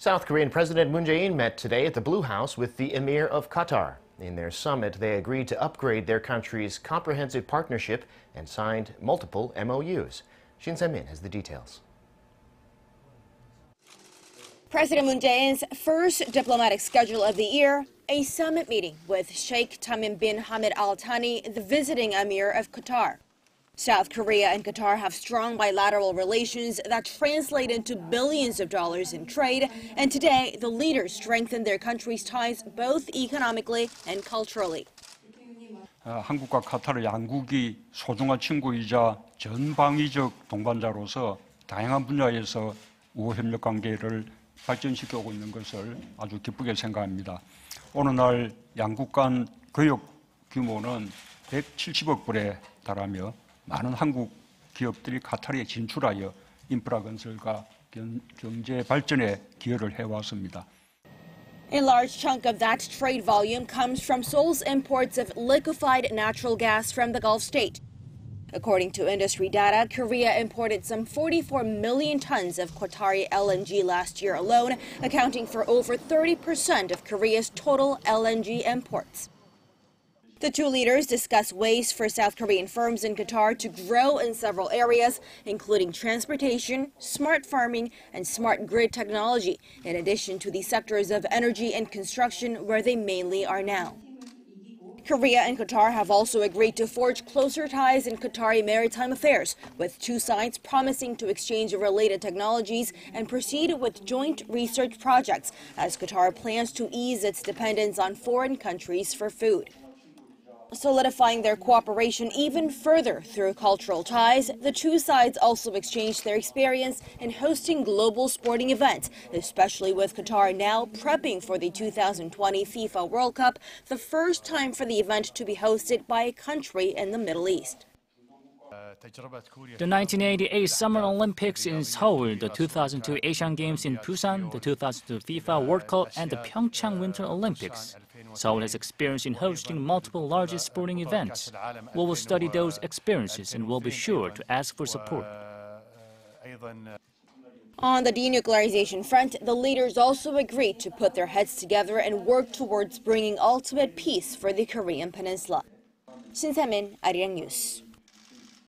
South Korean President Moon Jae-in met today at the Blue House with the Emir of Qatar. In their summit, they agreed to upgrade their country's comprehensive partnership and signed multiple MOUs. Shin Se-min has the details. President Moon Jae-in's first diplomatic schedule of the year, a summit meeting with Sheikh Tamim bin Hamad Al Thani, the visiting Emir of Qatar. South Korea and Qatar have strong bilateral relations that translate into billions of dollars in trade, and today the leaders strengthen their countries' ties both economically and culturally. 한국과 카타르 양국이 소중한 친구이자 전방위적 동반자로서 다양한 분야에서 우호 협력 관계를 발전시키고 있는 것을 아주 기쁘게 생각합니다. 오늘날 양국 간 교역 규모는 170억 불에 달하며 많은 한국 기업들이 카타르에 진출하여 인프라 건설과 경제 발전에 기여를 해왔습니다. A large chunk of that trade volume comes from Seoul's imports of liquefied natural gas from the Gulf state. According to industry data, Korea imported some 44 million tons of Qatari LNG last year alone, accounting for over 30% of Korea's total LNG imports. The two leaders discuss ways for South Korean firms in Qatar to grow in several areas, including transportation, smart farming, and smart grid technology, in addition to the sectors of energy and construction where they mainly are now. Korea and Qatar have also agreed to forge closer ties in Qatari maritime affairs, with two sides promising to exchange related technologies and proceed with joint research projects, as Qatar plans to ease its dependence on foreign countries for food. Solidifying their cooperation even further through cultural ties, the two sides also exchanged their experience in hosting global sporting events, especially with Qatar now prepping for the 2020 FIFA World Cup, the first time for the event to be hosted by a country in the Middle East. The 1988 Summer Olympics in Seoul, the 2002 Asian Games in Busan, the 2002 FIFA World Cup, and the Pyeongchang Winter Olympics. Seoul has experience in hosting multiple largest sporting events. We will study those experiences and will be sure to ask for support. On the denuclearization front, the leaders also agreed to put their heads together and work towards bringing ultimate peace for the Korean Peninsula. Shin Se-min, Arirang News.